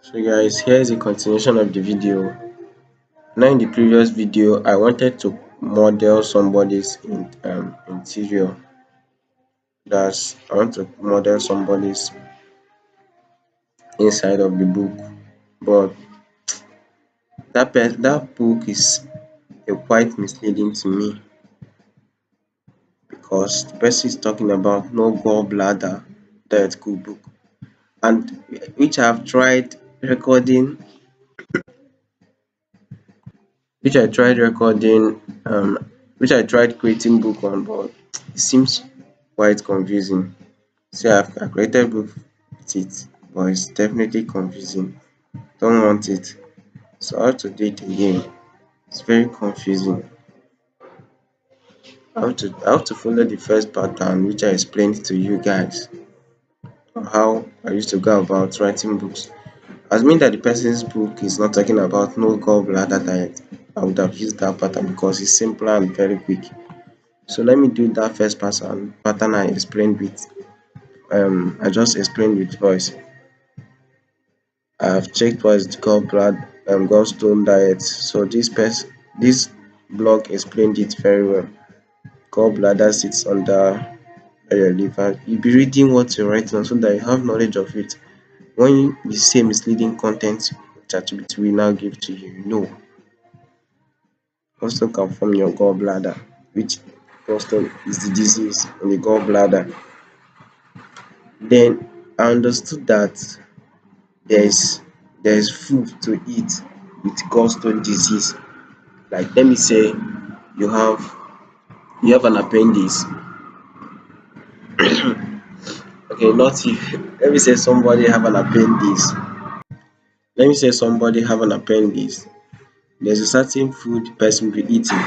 So guys, here is a continuation of the video. Now in the previous video, I wanted to model somebody's interior. That's I want to model somebody's inside of the book, but that book is quite misleading to me because the person is talking about no gallbladder diet cookbook, and which I've tried recording, which I tried recording, which I tried creating book on, but it seems quite confusing. See, I created book with it, but it's definitely confusing. Don't want it. So I have to do it again. It's very confusing. I have to follow the first pattern which I explained to you guys on how I used to go about writing books. Assuming that the person's book is not talking about no gallbladder diet, I would have used that pattern because it's simpler and very quick. So let me do that first pattern I explained with I just explained with voice. I have checked what is the gallstone diet. So this blog explained it very well. Gallbladder sits under your liver. You'll be reading what you're writing so that you have knowledge of it. When you say misleading content, ChatGPT will now give to you. No, gallstone can form your gallbladder, which gallstone is the disease in the gallbladder. Then I understood that there is there is food to eat with gallstone disease. Like let me say you have you have an appendix. Okay, not if let me say somebody have an appendix. Let me say somebody have an appendix. There's a certain food the person will be eating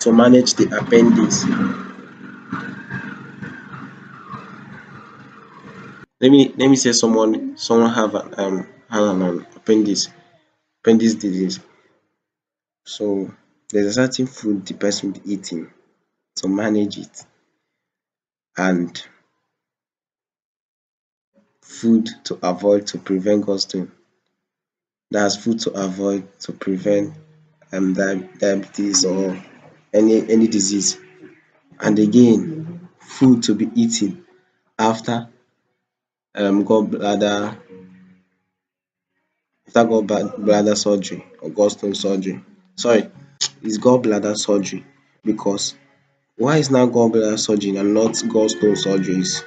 to manage the appendix. Let me say someone have an appendix disease. So there's a certain food the person will be eating to manage it, and food to avoid to prevent gallstone. That's food to avoid to prevent diabetes or any disease. And again, food to be eaten after gallbladder gallbladder surgery or gallstone surgery. Sorry, it's gallbladder surgery, because why is now gallbladder surgery and not gallstone surgeries?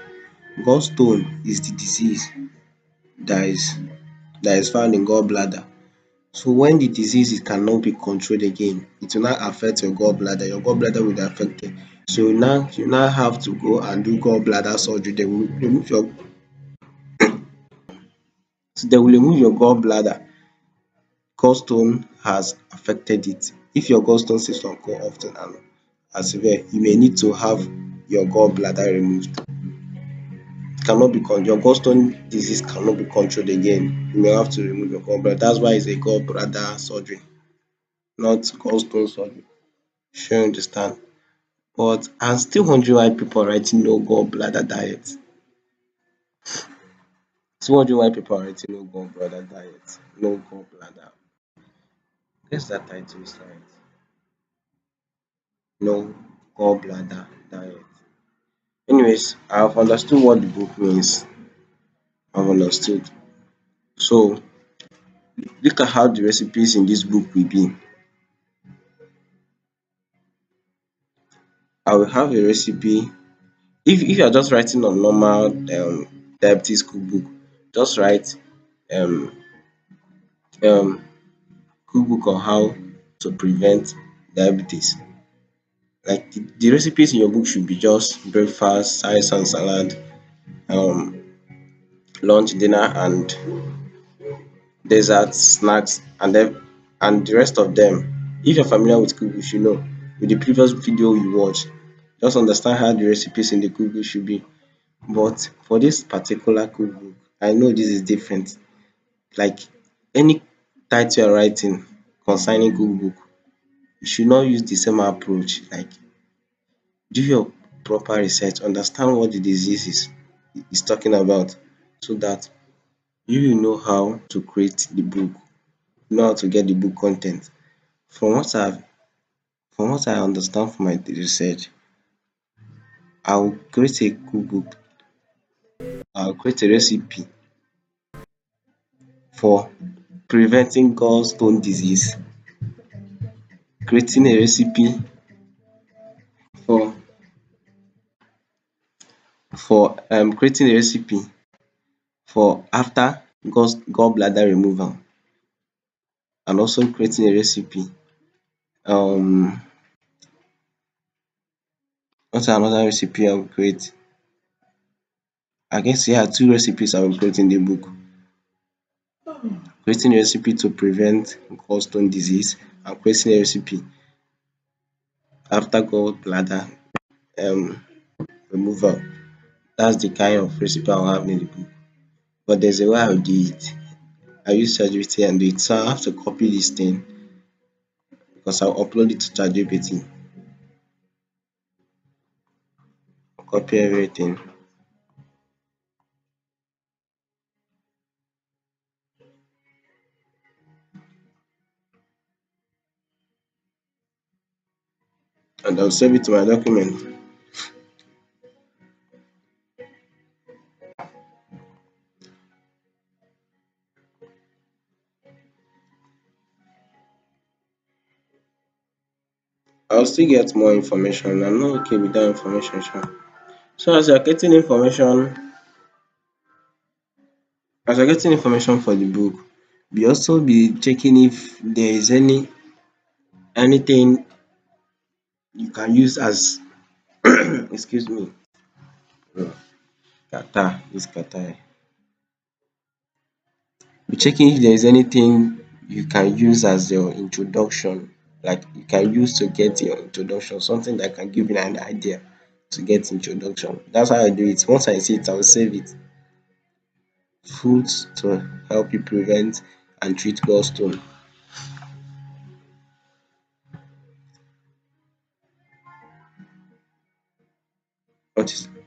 Gallstone is the disease that is that is found in gallbladder. So when the disease cannot be controlled again, it will now affect your gallbladder. Your gallbladder will be affected. So you now have to go and do gallbladder surgery. They will remove your gallbladder. Gallstone has affected it. If your gallstone symptoms go often and are severe, you may need to have your gallbladder removed. Your gallstone disease cannot be controlled again. You may have to remove your gallbladder. That's why it's a gallbladder surgery, not gallstone surgery. Sure, you understand. But I'm still wondering why people are writing no gallbladder diet. Still wondering why people are writing no gallbladder diet. No gallbladder. Guess that title is right. No gallbladder diet. Anyways, I've understood what the book means. I've understood. So look at how the recipes in this book will be. I will have a recipe. If you are just writing on normal diabetes cookbook, just write um um cookbook on how to prevent diabetes. Like the recipes in your book should be just breakfast, rice and salad, um lunch, dinner and desserts, snacks and the rest of them. If you're familiar with cookbook, you know with the previous video you watched, just understand how the recipes in the cookbook should be. But for this particular cookbook, I know this is different. Like any title you're writing concerning cookbook, you should not use the same approach. Like do your proper research, understand what the disease is, is talking about, so that you know how to create the book, know how to get the book content. From what I've from what I understand from my research, I'll create a cookbook, I'll create a recipe for preventing gallstone disease, creating a recipe for creating a recipe for after gallbladder removal, and also creating a recipe. Um, what's another recipe I will create? I guess yeah, two recipes I will create in the book. Creating a recipe to prevent gallstone disease and creating a recipe after gallbladder um removal. That's the kind of recipe I'll have in the book. But there's a way I'll do it. I use ChatGPT and do it. So I have to copy this thing because I'll upload it to ChatGPT. Copy everything and I'll save it to my document. I'll still get more information. I'm not okay with that information. Sha. So as you're getting information for the book, be also be checking if there is anything you can use as excuse me, kata. Be checking if there is anything you can use as your introduction, like you can use to get your introduction, something that can give you an idea to get introduction. That's how I do it. Once I see it, I'll save it. Foods to help you prevent and treat gallstone.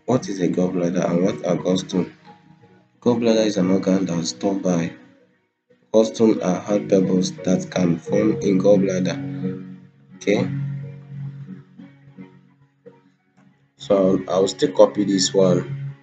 What is a gallbladder and what are gallstone? Gallbladder is an organ that is stored by gallstone are hard pebbles that can form in gallbladder. Okay, so I'll still copy this one.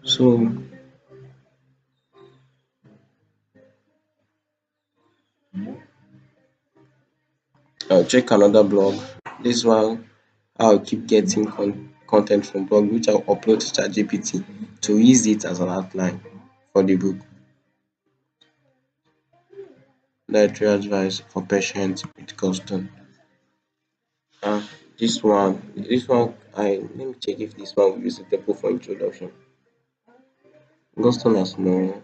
So I'll check another blog. This one I'll keep getting content from blog which I'll upload to ChatGPT to use it as an outline for the book. Dietary advice for patients with gallstone. Ah, this one, I let me check if this one will be suitable for introduction. Gallstone are small.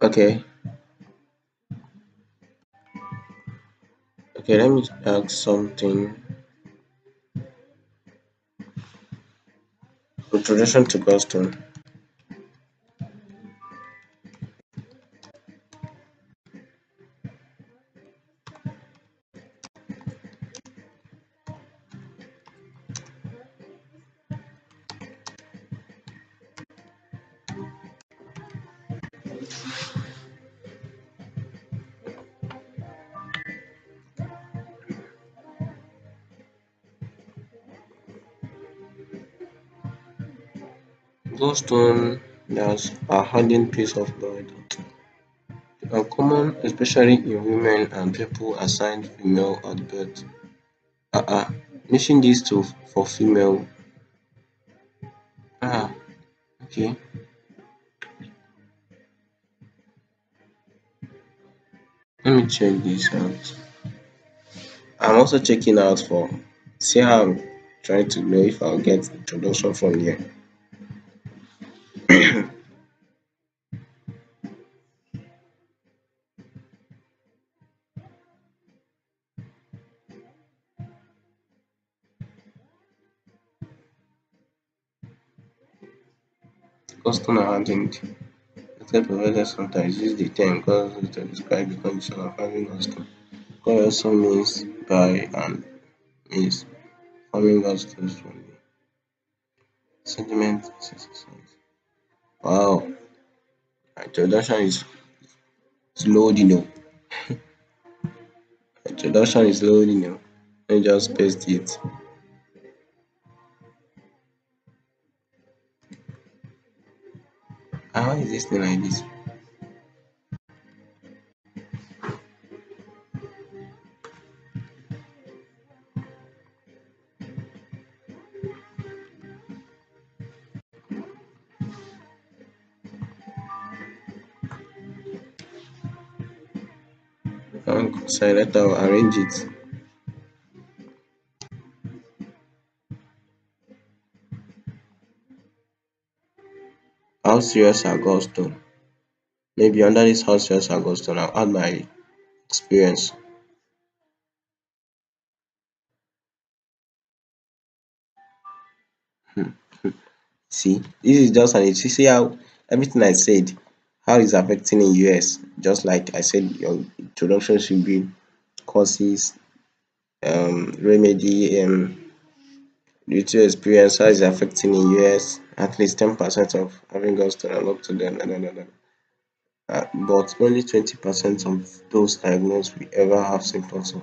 Okay, okay, let me ask something. Introduction to gallstone. Gallstone. That's a hidden piece of God. Uncommon, especially in women and people assigned female at birth. Missing these two for female. Ah, okay. Let me check this out. I'm also checking out for see how I'm trying to know if I'll get introduction from here. Customer agent. Healthcare providers sometimes use the term cause to describe the condition of having gallstone. Cause also means by and means forming gallstones from the sediment exercise. Wow, introduction is loading up. Introduction is loading up. Let me just paste it. Why is this thing like this? So let I'll arrange it. How serious are gallstone? Maybe under this how serious are gallstone, I'll add my experience. See, this is just an you see how everything I said, how it's affecting in US. Just like I said, your introduction should be courses, remedy, little experience, how it's affecting in US. At least 10% of having gallstone and up to them. But only 20% of those diagnosed will ever have symptoms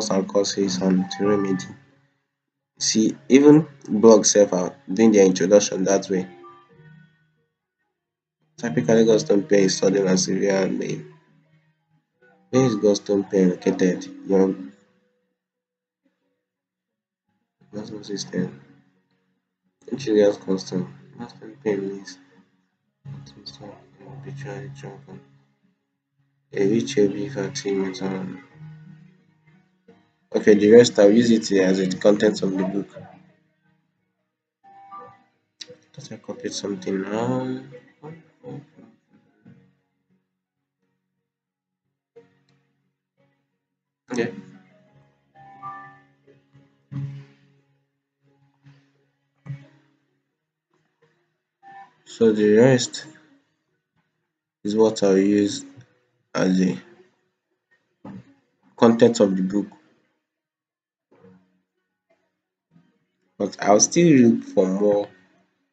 and causes and remedy. See, even blogs sef are doing their introduction that way. Typically gallstone pain is sudden and severe and pain. Where is gallstone pain located? Your nervous system. Which triggers constant. Gallstone pain means arbitrary drug. A rich heavy fatty metal. Okay, the rest I'll use it as the contents of the book. Let I copy something. Okay. So the rest is what I'll use as the content of the book. But I'll still look for more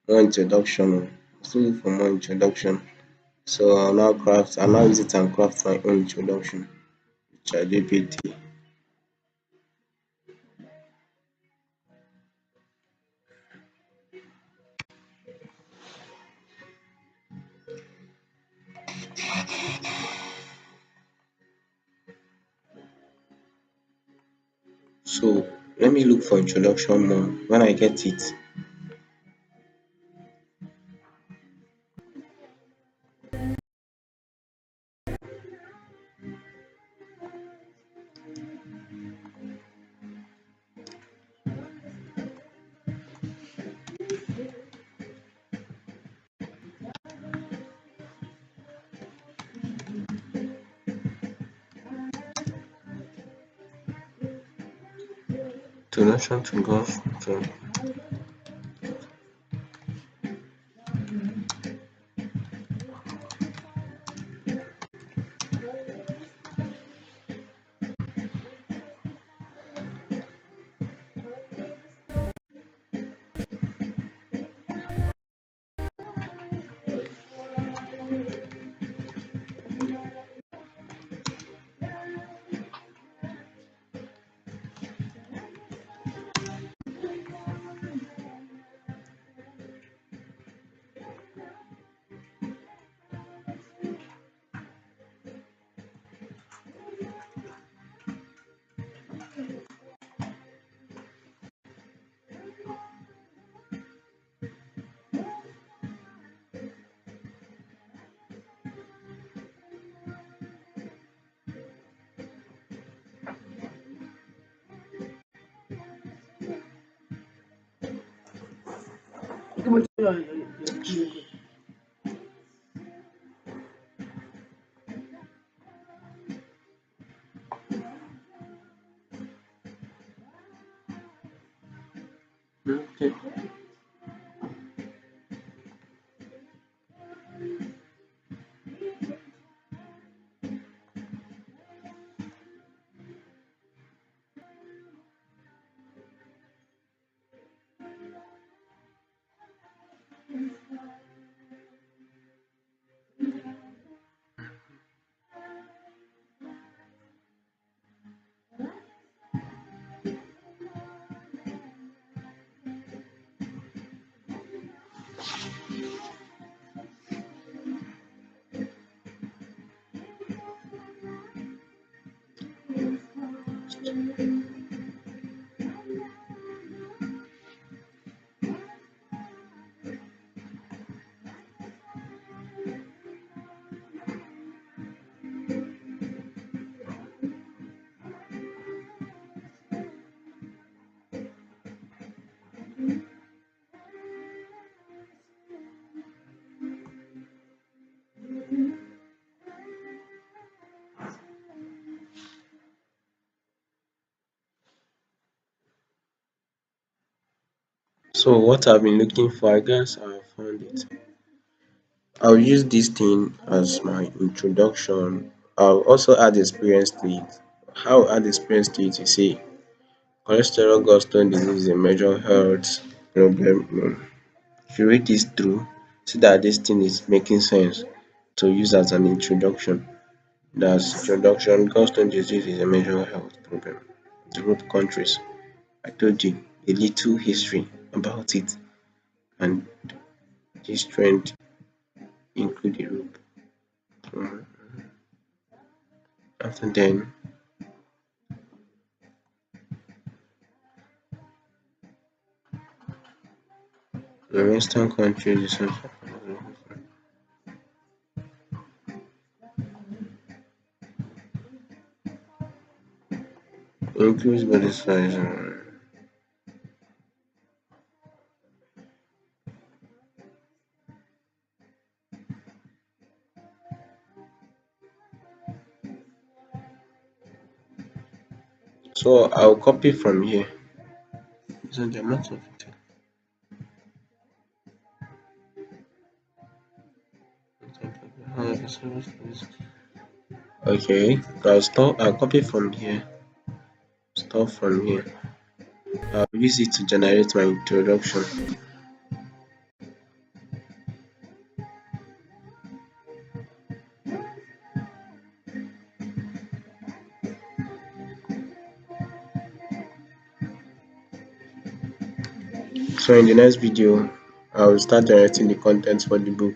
introduction. I'll still look for more introduction. So I'll now use it and craft my own introduction, ChatGPT. So let me look for introduction more. When I get it, introduction to golf. So Okay. So what I've been looking for, I guess I found it. I'll use this thing as my introduction. I'll also add experience to it. How I'll add experience to it is say cholesterol gallstone disease is a major health problem. If you read this through, see that this thing is making sense to use as an introduction. That's introduction. Gallstone disease is a major health problem. Developed countries. I told you a little history about it, and this trend include Europe. Um, After then, the Western countries is also increase body size. So I'll copy from here. So the amount of it. Okay, I'll copy from here. Stop from here. I'll use it to generate my introduction. So in the next video, I will start generating the contents for the book.